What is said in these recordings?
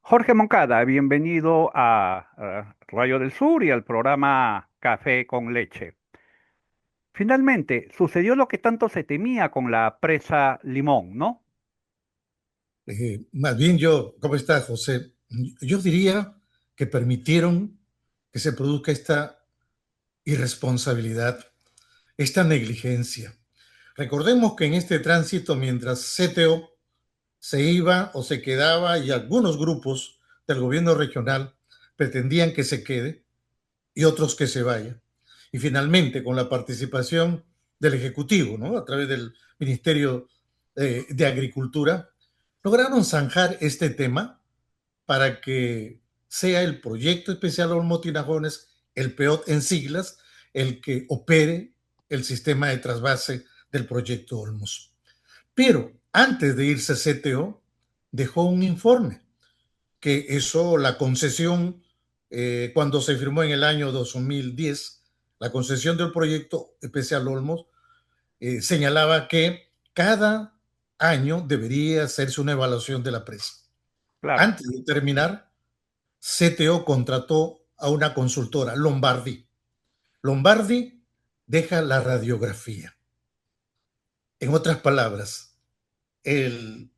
Jorge Moncada, bienvenido a Rayo del Sur y al programa Café con Leche. Finalmente, sucedió lo que tanto se temía con la presa Limón, ¿no? Más bien ¿cómo está, José? Yo diría que permitieron que se produzca esta irresponsabilidad, esta negligencia. Recordemos que en este tránsito, mientras CTO se iba o se quedaba y algunos grupos del gobierno regional pretendían que se quede y otros que se vaya. Y finalmente, con la participación del Ejecutivo, ¿no? A través del Ministerio de Agricultura, lograron zanjar este tema para que sea el proyecto especial Olmo Tinajones, el PEOT en siglas, el que opere el sistema de trasvase del proyecto Olmos. Pero antes de irse CTO, dejó un informe que eso, la concesión, cuando se firmó en el año 2010, la concesión del proyecto especial Olmos, señalaba que cada año debería hacerse una evaluación de la presa. Claro, Antes de terminar, CTO contrató a una consultora, Lombardi. Lombardi deja la radiografía. En otras palabras,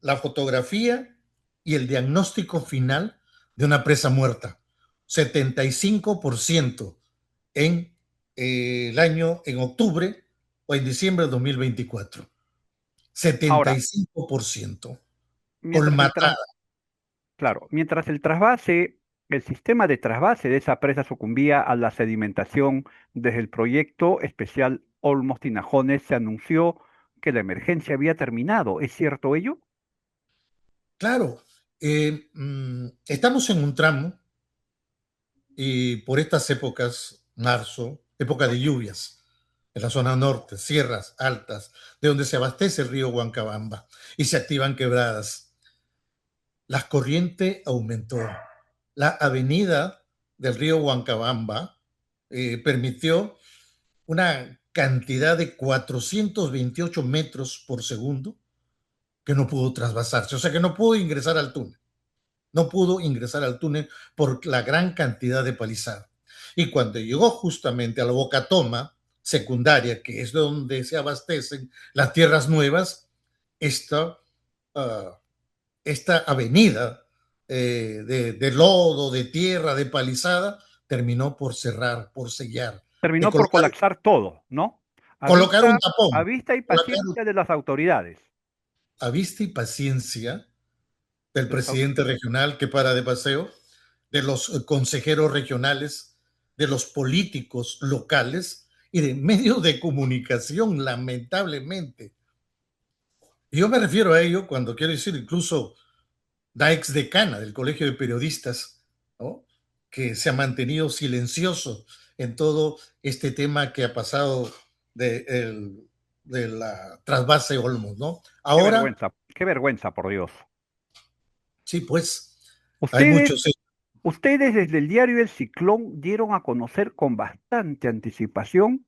la fotografía y el diagnóstico final de una presa muerta. 75% en en octubre o en diciembre de 2024. ahora, 75%. mientras el Colmatada. tras, claro, mientras el sistema de trasvase de esa presa sucumbía a la sedimentación desde el proyecto especial Olmos Tinajones, se anunció que la emergencia había terminado. ¿Es cierto ello? Claro, estamos en un tramo y por estas épocas, marzo, época de lluvias, en la zona norte, sierras altas, de donde se abastece el río Huancabamba y se activan quebradas. La corriente aumentó. La avenida del río Huancabamba permitió una cantidad de 428 metros por segundo que no pudo trasvasarse, o sea que no pudo ingresar al túnel. No pudo ingresar al túnel por la gran cantidad de palizada. Y cuando llegó justamente a la Bocatoma secundaria, que es donde se abastecen las tierras nuevas, esta, uh, esta avenida de lodo, de tierra, de palizada, terminó por cerrar, por sellar, de Terminó por colocar, colapsar todo, ¿no? colocar un tapón, A vista y colocar paciencia de las autoridades. a vista y paciencia del De las au- presidente regional que para de paseo, de los consejeros regionales, de los políticos locales y de medios de comunicación, lamentablemente. Y yo me refiero a ello cuando quiero decir incluso la ex decana del Colegio de Periodistas, ¿no? Que se ha mantenido silencioso en todo este tema que ha pasado de, de la trasvase Olmos, ¿no? Ahora, qué vergüenza, por Dios. sí, pues hay Ustedes, muchos. ustedes desde el diario El Ciclón dieron a conocer con bastante anticipación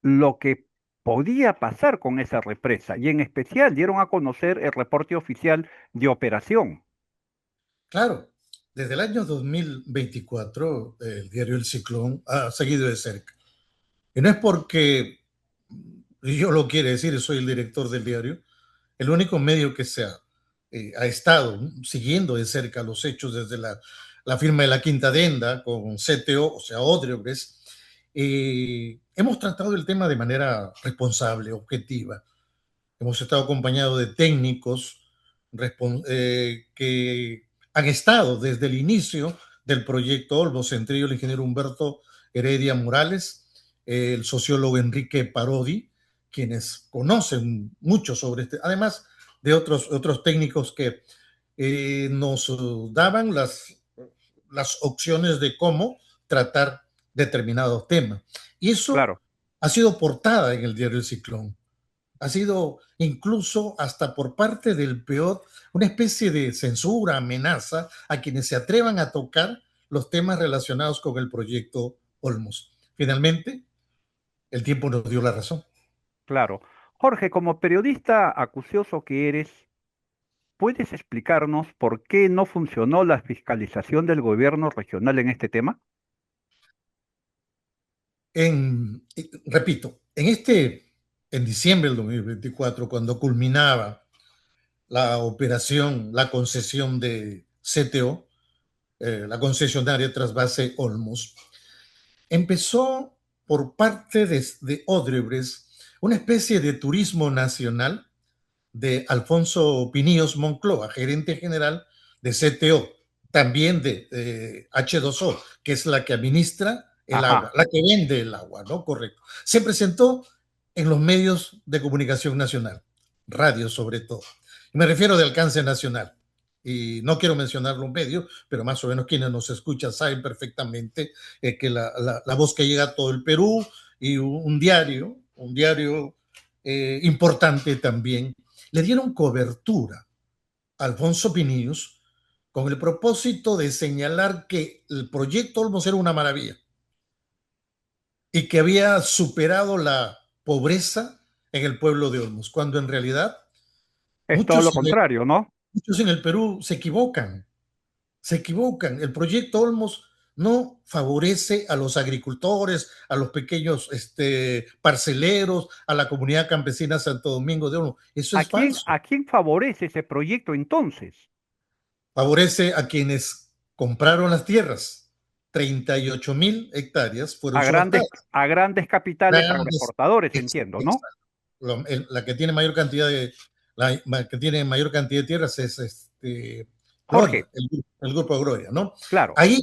lo que podía pasar con esa represa y en especial dieron a conocer el reporte oficial de operación. Claro, desde el año 2024 el diario El Ciclón ha seguido de cerca. Y no es porque yo lo quiera decir, soy el director del diario, el único medio que ha estado siguiendo de cerca los hechos desde la firma de la quinta adenda con CTO, o sea, Odebrecht. Hemos tratado el tema de manera responsable, objetiva. Hemos estado acompañados de técnicos que han estado desde el inicio del proyecto Olmos, entre ellos el ingeniero Humberto Heredia Morales, el sociólogo Enrique Parodi, quienes conocen mucho sobre este, además de otros técnicos que nos daban las opciones de cómo tratar determinados temas. Y eso Claro, ha sido portada en el diario El Ciclón, ha sido incluso hasta por parte del peor una especie de censura, amenaza a quienes se atrevan a tocar los temas relacionados con el proyecto Olmos. Finalmente, el tiempo nos dio la razón. claro. Jorge, como periodista acucioso que eres, ¿Puedes explicarnos por qué no funcionó la fiscalización del gobierno regional en este tema? Repito, en diciembre del 2024, cuando culminaba la operación, la concesión de CTO, la concesionaria Trasvase Olmos, empezó por parte de Odebrecht una especie de turismo nacional de Alfonso Piníos Moncloa, gerente general de CTO, también de H2O, que es la que administra el agua, Ajá. la que vende el agua, ¿no? Correcto. Se presentó en los medios de comunicación nacional, radio sobre todo. Me refiero de alcance nacional. Y no quiero mencionar los medios, pero más o menos quienes nos escuchan saben perfectamente que la voz que llega a todo el Perú y un diario importante también, le dieron cobertura a Alfonso Pinius con el propósito de señalar que el proyecto Olmos era una maravilla y que había superado la pobreza en el pueblo de Olmos, cuando en realidad Es todo muchos, lo contrario, ¿no? muchos en el Perú se equivocan. El proyecto Olmos no favorece a los agricultores, a los pequeños parceleros, a la comunidad campesina Santo Domingo de Olmos. Eso es falso. A quién favorece ese proyecto entonces? Favorece a quienes compraron las tierras. 38.000 hectáreas fueron subasta. A grandes capitales Grandes, agroexportadores, ex- entiendo, ex- ¿no? la que tiene mayor cantidad que tiene mayor cantidad de tierras es Jorge, Gloria, el grupo Gloria, ¿no? claro. Ahí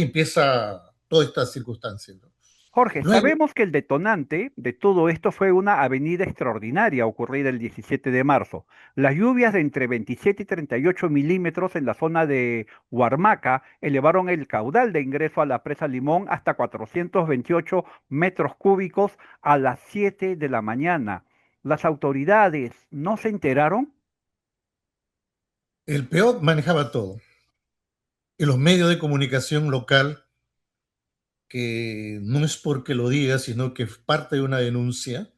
empieza toda esta circunstancia, ¿no? Jorge, Luego, sabemos que el detonante de todo esto fue una avenida extraordinaria ocurrida el 17 de marzo. Las lluvias de entre 27 y 38 milímetros en la zona de Huarmaca elevaron el caudal de ingreso a la presa Limón hasta 428 metros cúbicos a las 7 de la mañana. ¿Las autoridades no se enteraron? el peor manejaba todo. Y los medios de comunicación local, que no es porque lo diga, sino que es parte de una denuncia,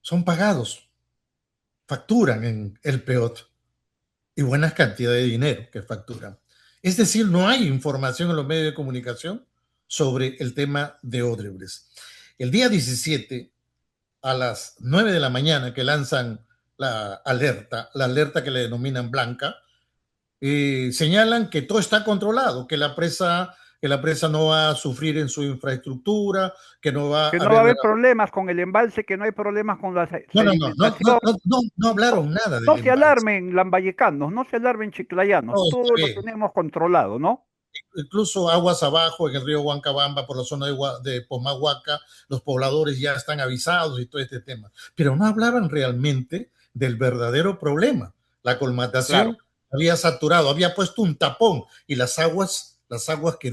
son pagados, facturan en el PEOT y buenas cantidades de dinero que facturan. Es decir, no hay información en los medios de comunicación sobre el tema de Odebrecht. El día 17, a las 9 de la mañana, que lanzan la alerta que le denominan blanca, señalan que todo está controlado, que la presa no va a sufrir en su infraestructura, que no va a Que no va a haber. haber problemas con el embalse, que no hay problemas con la No, sedimentación. no No, hablaron nada no del se embalse. alarmen lambayecanos, no se alarmen chiclayanos, Todo está todo lo bien. tenemos controlado, ¿no? Incluso aguas abajo en el río Huancabamba, por la zona de Pomahuaca, los pobladores ya están avisados y todo este tema. Pero no hablaban realmente del verdadero problema. La Claro. colmatación había saturado, había puesto un tapón y las aguas que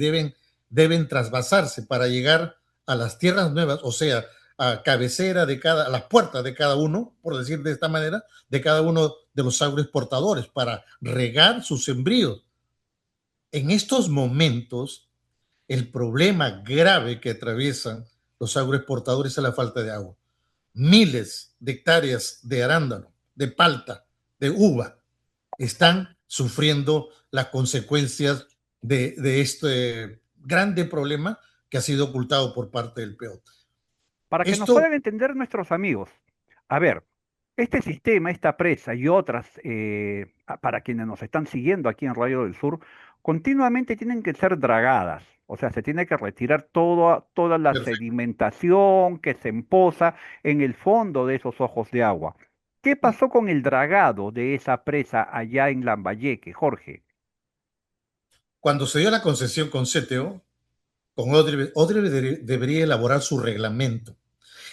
deben trasvasarse para llegar a las tierras nuevas, o sea, a cabecera a las puertas de cada uno, por decir de esta manera, de cada uno de los agroexportadores para regar sus sembríos. En estos momentos, el problema grave que atraviesan los agroexportadores es la falta de agua. Miles de hectáreas de arándano, de palta, de uva, están sufriendo las consecuencias de este grande problema que ha sido ocultado por parte del PEOT. Para que nos Esto, puedan entender nuestros amigos, a ver, este sistema, esta presa y otras, para quienes nos están siguiendo aquí en Radio del Sur, continuamente tienen que ser dragadas. O sea, se tiene que retirar toda la perfecto. sedimentación que se empoza en el fondo de esos ojos de agua. ¿Qué pasó con el dragado de esa presa allá en Lambayeque, Jorge? Cuando se dio la concesión con CTO, con Odebrecht debería elaborar su reglamento.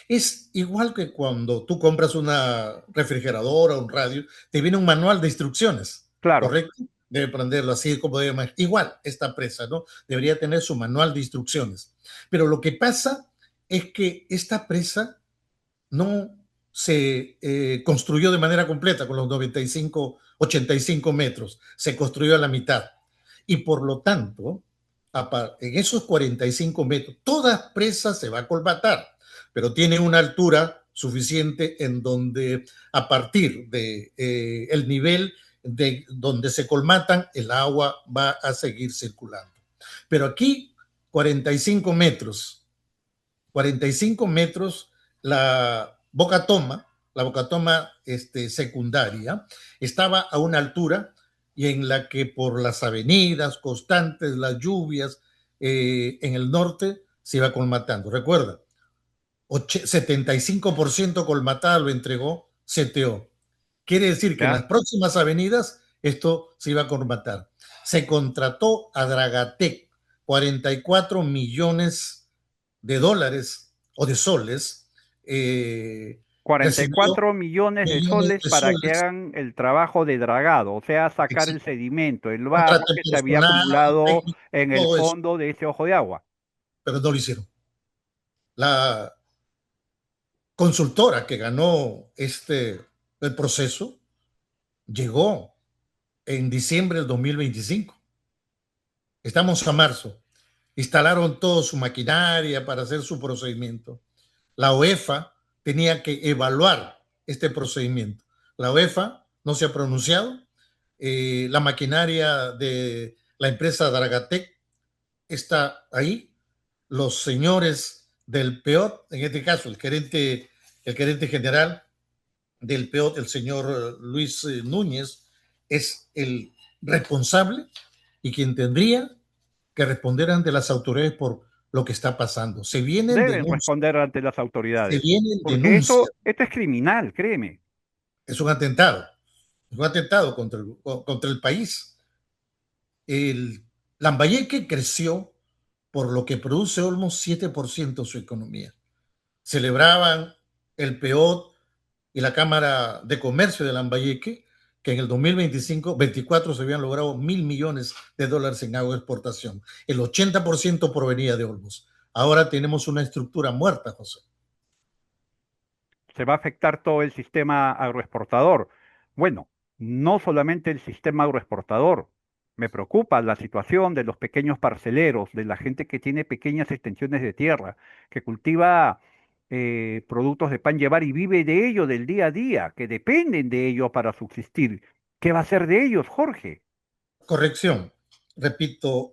Es igual que cuando tú compras una refrigeradora o un radio, te viene un manual de instrucciones, Claro, ¿correcto? Debe prenderlo así como debe manejar. Igual, esta presa, ¿no? Debería tener su manual de instrucciones. Pero lo que pasa es que esta presa no se construyó de manera completa con los 95, 85 metros. Se construyó a la mitad. Y por lo tanto, en esos 45 metros, toda presa se va a colmatar, pero tiene una altura suficiente en donde a partir de el nivel de donde se colmatan, el agua va a seguir circulando. Pero aquí, 45 metros, 45 metros, la boca toma secundaria, estaba a una altura y en la que por las avenidas constantes, las lluvias en el norte se iba colmatando. Recuerda, 75% colmatada lo entregó CTO. Quiere decir que en las ¿Ya? próximas avenidas esto se iba a colmatar. Se contrató a Dragatec 44 millones de dólares o de soles. cuarenta y Recibió cuatro millones de millones soles de para que soles. hagan el trabajo de dragado, o sea, sacar el sedimento, el barro Contrató que el se había personal, el acumulado técnico, en el todo eso, fondo de ese ojo de agua. pero no lo hicieron. La consultora que ganó el proceso llegó en diciembre del 2025. Estamos a marzo. Instalaron toda su maquinaria para hacer su procedimiento. La UEFA tenía que evaluar este procedimiento. La UEFA no se ha pronunciado. La maquinaria de la empresa Dragatec está ahí. Los señores del PEOT, en este caso el gerente general del PEOT, el señor Luis Núñez, es el responsable y quien tendría que responder ante las autoridades por lo que está pasando. Deben responder ante las Se autoridades, vienen porque denuncias. esto es criminal, créeme. Es un atentado contra el país. El Lambayeque creció por lo que produce Olmos 7% de su economía. Celebraban el PEOT y la Cámara de Comercio de Lambayeque que en el 2025-24 se habían logrado $1.000 millones en agua de exportación. El 80% provenía de Olmos. Ahora tenemos una estructura muerta, José. Se va a afectar todo el sistema agroexportador. Bueno, no solamente el sistema agroexportador. Me preocupa la situación de los pequeños parceleros, de la gente que tiene pequeñas extensiones de tierra, que cultiva productos de pan llevar y vive de ello del día a día, que dependen de ello para subsistir. ¿Qué va a ser de ellos, Jorge? Corrección. Repito,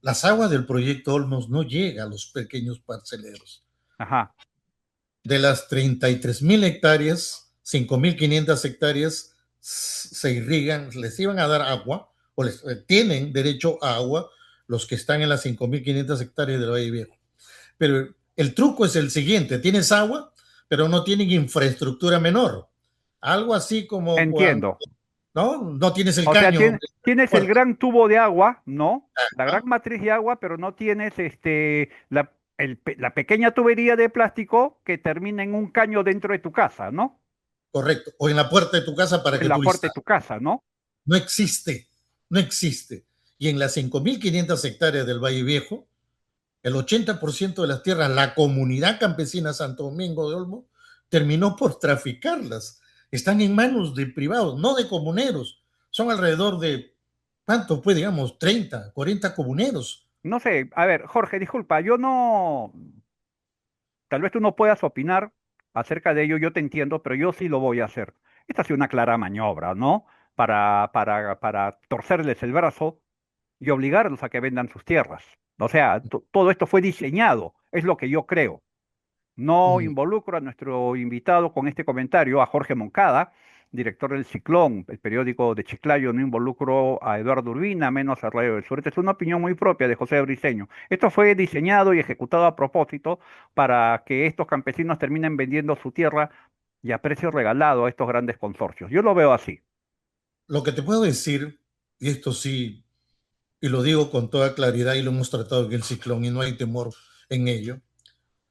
las aguas del proyecto Olmos no llegan a los pequeños parceleros. Ajá, De las 33.000 hectáreas, 5.500 hectáreas se irrigan, les iban a dar agua, o tienen derecho a agua los que están en las 5.500 hectáreas del Valle Viejo. Pero el truco es el siguiente, tienes agua, pero no tienen infraestructura menor. Algo así como cuando entiendo. no tienes el O sea, caño tienes el fuerte. gran tubo de agua, ¿no? La gran ¿Ah? matriz de agua, pero no tienes la pequeña tubería de plástico que termina en un caño dentro de tu casa, ¿no? Correcto. O en la puerta de tu casa para En que la tú puerta de listas. tu casa, ¿no? No existe, no existe. Y en las 5.500 hectáreas del Valle Viejo, el 80% de las tierras, la comunidad campesina Santo Domingo de Olmo, terminó por traficarlas. Están en manos de privados, no de comuneros. Son alrededor de, ¿cuánto? Pues digamos, 30, 40 comuneros. No sé, a ver, Jorge, disculpa, yo no, tal vez tú no puedas opinar acerca de ello, yo te entiendo, pero yo sí lo voy a hacer. Esta ha sido una clara maniobra, ¿no? Para torcerles el brazo y obligarlos a que vendan sus tierras. O sea, todo esto fue diseñado, es lo que yo creo. No Mm, involucro a nuestro invitado con este comentario, a Jorge Moncada, director del Ciclón, el periódico de Chiclayo, no involucro a Eduardo Urbina, menos a Radio del Sur. Esta es una opinión muy propia de José Briceño. Esto fue diseñado y ejecutado a propósito para que estos campesinos terminen vendiendo su tierra y a precio regalado a estos grandes consorcios. Yo lo veo así. lo que te puedo decir, y esto sí, y lo digo con toda claridad, y lo hemos tratado en el Ciclón, y no hay temor en ello,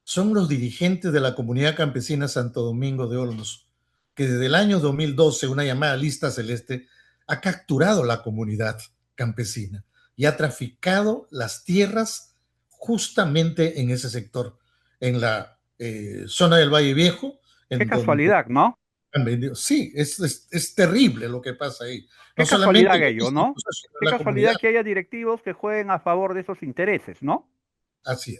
son los dirigentes de la comunidad campesina Santo Domingo de Olmos, que desde el año 2012, una llamada lista celeste, ha capturado la comunidad campesina y ha traficado las tierras justamente en ese sector, en la zona del Valle Viejo, Qué en donde casualidad, ¿no? han vendido. Sí, es terrible lo que pasa ahí. No Qué solamente casualidad el ello, ¿no? municipio, sino Qué la comunidad. casualidad que haya directivos que jueguen a favor de esos intereses, ¿no? Así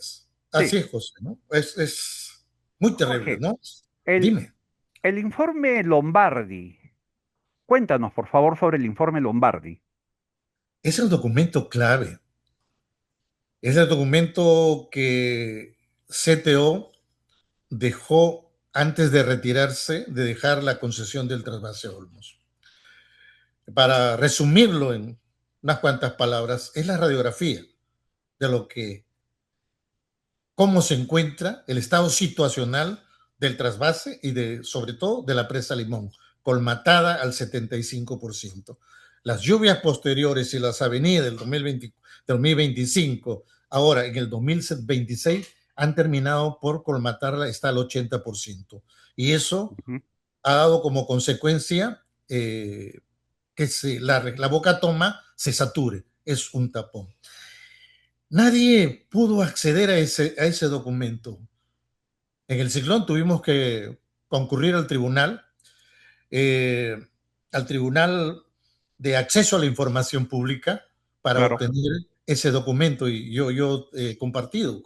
Sí, es, José, ¿no? Es muy terrible, Jorge, ¿no? el, Dime. el informe Lombardi. Cuéntanos, por favor, sobre el informe Lombardi. Es el documento clave, es el documento que CTO dejó antes de retirarse, de dejar la concesión del trasvase Olmos. Para resumirlo en unas cuantas palabras, es la radiografía de lo que, cómo se encuentra el estado situacional del trasvase y de, sobre todo, de la presa Limón, colmatada al 75%. Las lluvias posteriores y las avenidas del 2020, 2025, ahora en el 2026, han terminado por colmatarla, está al 80%. Y eso Ujú. ha dado como consecuencia que la boca toma se sature, es un tapón. Nadie pudo acceder a ese documento. En el ciclón tuvimos que concurrir eh, al tribunal de acceso a la información pública para Claro. obtener ese documento y yo he compartido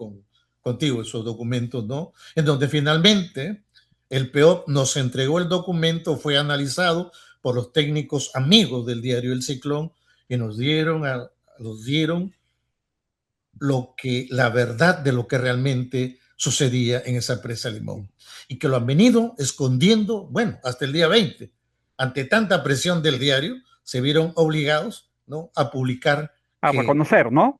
contigo esos documentos, ¿no? En donde finalmente el PEOP nos entregó el documento, fue analizado por los técnicos amigos del diario El Ciclón y nos dieron la verdad de lo que realmente sucedía en esa presa Limón y que lo han venido escondiendo, bueno, hasta el día 20. Ante tanta presión del diario, se vieron obligados, ¿no?, a publicar, A reconocer, ¿no?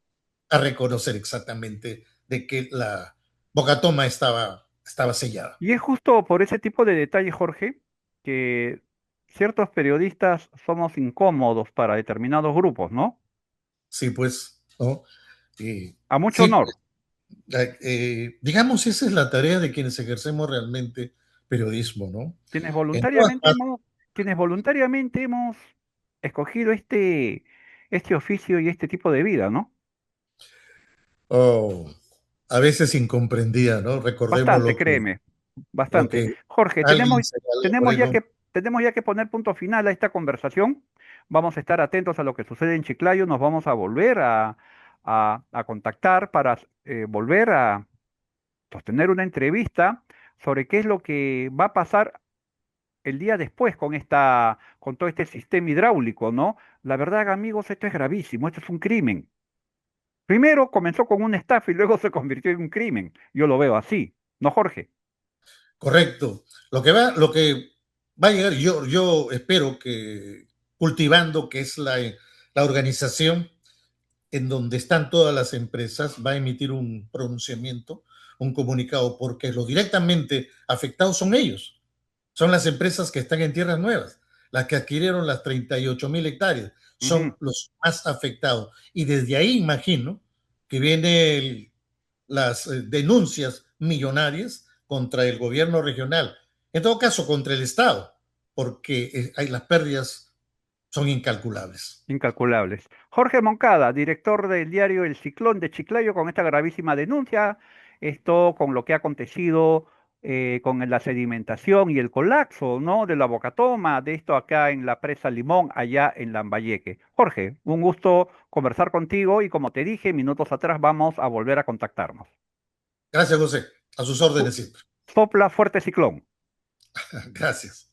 a reconocer exactamente de que la Bocatoma estaba sellada. Y es justo por ese tipo de detalles, Jorge, que ciertos periodistas somos incómodos para determinados grupos, ¿no? Sí, pues, ¿no? Y, A mucho sí, honor. digamos, esa es la tarea de quienes ejercemos realmente periodismo, ¿no? Quienes En todas voluntariamente partes. hemos, quienes voluntariamente hemos escogido este oficio y este tipo de vida, ¿no? Oh, a veces incomprendida, ¿no? Recordemos Bastante, créeme, lo bastante. que Jorge, alguien señaló por tenemos ahí, ya ¿no? que poner punto final a esta conversación. Vamos a estar atentos a lo que sucede en Chiclayo. Nos vamos a volver a contactar para volver a sostener una entrevista sobre qué es lo que va a pasar el día después con todo este sistema hidráulico, ¿no? La verdad, amigos, esto es gravísimo, esto es un crimen. Primero comenzó con una estafa y luego se convirtió en un crimen. Yo lo veo así, ¿no, Jorge? Correcto. Lo que va a llegar, yo espero que cultivando, que es la organización en donde están todas las empresas, va a emitir un pronunciamiento, un comunicado, porque los directamente afectados son ellos. Son las empresas que están en tierras nuevas, las que adquirieron las 38.000 hectáreas, Ujú. son los más afectados. Y desde ahí imagino que vienen las denuncias millonarias contra el gobierno regional, en todo caso contra el Estado, porque las pérdidas son incalculables. Incalculables. Jorge Moncada, director del diario El Ciclón de Chiclayo, con esta gravísima denuncia, esto con lo que ha acontecido con la sedimentación y el colapso, ¿no? De la Bocatoma, de esto acá en la presa Limón, allá en Lambayeque. Jorge, un gusto conversar contigo y como te dije minutos atrás, vamos a volver a contactarnos. Gracias, José. A sus Su- órdenes siempre. Sopla fuerte ciclón. Gracias.